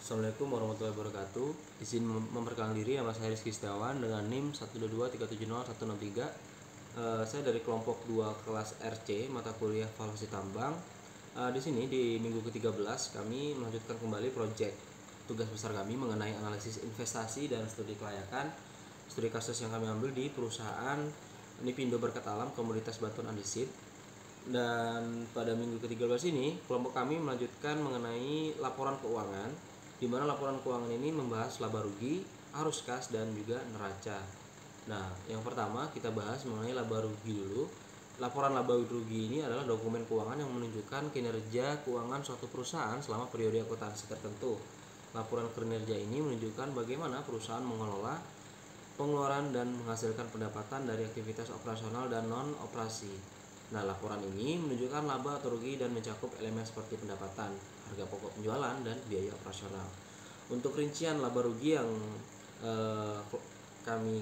Assalamualaikum warahmatullahi wabarakatuh. Izin memperkenalkan diri, nama saya Rizky Setiawan dengan NIM 122370163. Saya dari kelompok 2 kelas RC mata kuliah valuasi tambang. Di sini di minggu ke-13 kami melanjutkan kembali proyek tugas besar kami mengenai analisis investasi dan studi kelayakan. Studi kasus yang kami ambil di perusahaan Nipindo Berkat Alam Komoditas Batuan Andesit. Dan pada minggu ke-13 ini kelompok kami melanjutkan mengenai laporan keuangan, di mana laporan keuangan ini membahas laba rugi, arus kas, dan juga neraca. Nah, yang pertama kita bahas mengenai laba rugi dulu. Laporan laba rugi ini adalah dokumen keuangan yang menunjukkan kinerja keuangan suatu perusahaan selama periode akuntansi tertentu. Laporan kinerja ini menunjukkan bagaimana perusahaan mengelola pengeluaran dan menghasilkan pendapatan dari aktivitas operasional dan non-operasi. Nah, laporan ini menunjukkan laba atau rugi dan mencakup elemen seperti pendapatan, harga pokok penjualan, dan biaya operasional. Untuk rincian laba rugi yang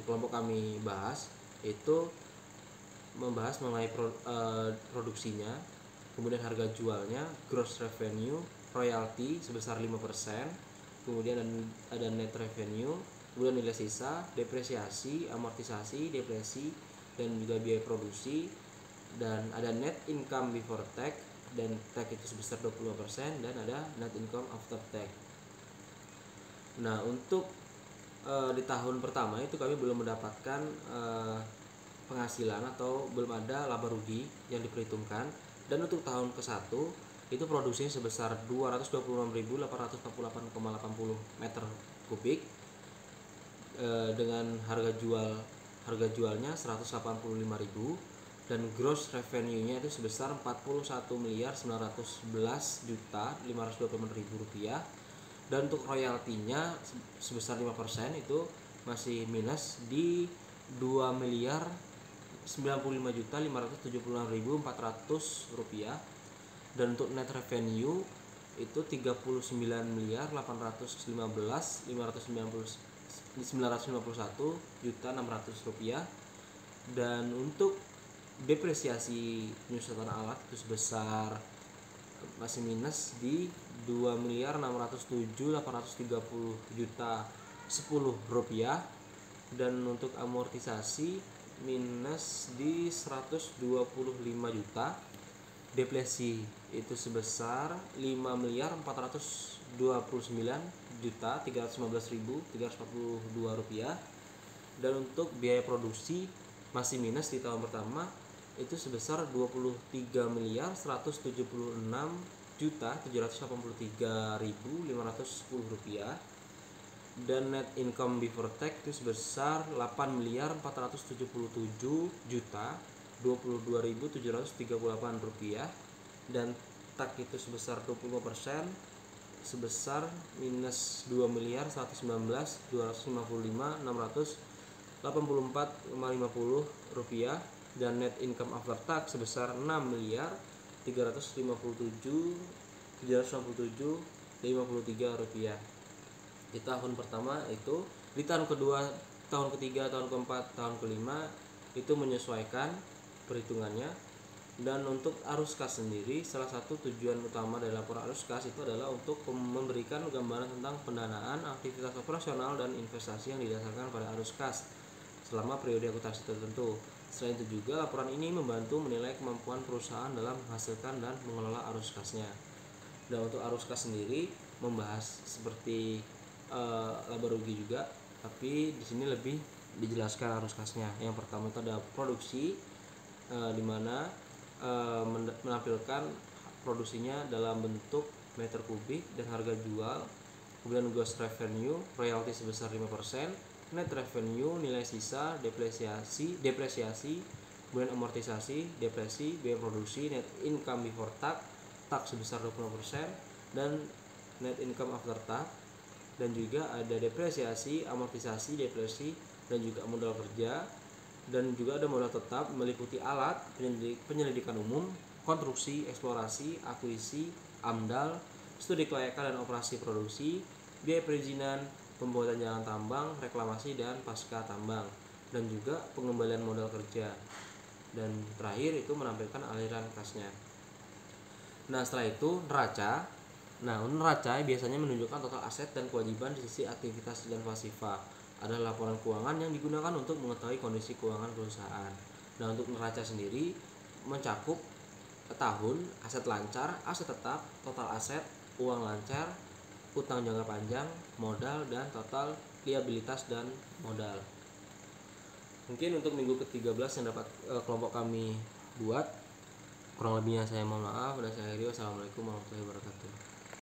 kelompok kami bahas itu membahas mengenai produksinya, kemudian harga jualnya, gross revenue, royalti sebesar 5%, kemudian ada net revenue, kemudian nilai sisa, depresiasi, amortisasi, depresi, dan juga biaya produksi, dan ada net income before tax, dan tax itu sebesar 25%, dan ada net income after tax. Nah, untuk di tahun pertama itu kami belum mendapatkan penghasilan atau belum ada laba rugi yang diperhitungkan. Dan untuk tahun ke-1 itu produksinya sebesar 226.848,80 meter kubik dengan harga jualnya 185.000, dan gross revenue-nya itu sebesar 41.911.524.000 rupiah. Dan untuk royaltinya sebesar 5% itu masih minus di 2.095.576.400 rupiah. Dan untuk net revenue itu 39.819.551.600 rupiah. Dan untuk depresiasi penyusutan alat itu sebesar masih minus di 2.607.830.010 rupiah. Dan untuk amortisasi minus di 125 juta. Depresi itu sebesar 5.429.315.342 rupiah. Dan untuk biaya produksi masih minus di tahun pertama itu sebesar 23.176.783.510 rupiah. Dan net income before tax itu sebesar 8.477.022.738 rupiah. Dan tax itu sebesar 25%, sebesar minus 2.119.255.684,50 rupiah. Dan net income after tax sebesar 6.357.767.53 rupiah. Di tahun pertama itu, di tahun kedua, tahun ketiga, tahun keempat, tahun kelima itu menyesuaikan perhitungannya. Dan untuk arus kas sendiri, salah satu tujuan utama dari laporan arus kas itu adalah untuk memberikan gambaran tentang pendanaan aktivitas operasional dan investasi yang didasarkan pada arus kas selama periode akuntansi tertentu. Selain itu juga laporan ini membantu menilai kemampuan perusahaan dalam menghasilkan dan mengelola arus kasnya. Dan untuk arus kas sendiri membahas seperti laba rugi juga, tapi di sini lebih dijelaskan arus kasnya. Yang pertama itu ada produksi, di mana menampilkan produksinya dalam bentuk meter kubik dan harga jual, kemudian gross revenue, royalti sebesar 5%, net revenue, nilai sisa, depresiasi, kemudian amortisasi, depresi, biaya produksi, net income before tax sebesar 20%, dan net income after tax. Dan juga ada depresiasi, amortisasi, depresi, dan juga modal kerja. Dan juga ada modal tetap meliputi alat, penyelidikan umum, konstruksi, eksplorasi, akuisisi, AMDAL, studi kelayakan dan operasi produksi, biaya perizinan, pembuatan jalan tambang, reklamasi, dan pasca tambang, dan juga pengembalian modal kerja. Dan terakhir itu menampilkan aliran kasnya. Nah, setelah itu neraca. Nah, neraca biasanya menunjukkan total aset dan kewajiban di sisi aktivitas dan pasifa. Adalah laporan keuangan yang digunakan untuk mengetahui kondisi keuangan perusahaan. Nah, untuk neraca sendiri mencakup tahun, aset lancar, aset tetap, total aset, uang lancar, utang jangka panjang, modal, dan total liabilitas dan modal. Mungkin untuk minggu ke-13 yang dapat kelompok kami buat, kurang lebihnya saya mohon maaf dan saya akhiri. Wassalamualaikum warahmatullahi wabarakatuh.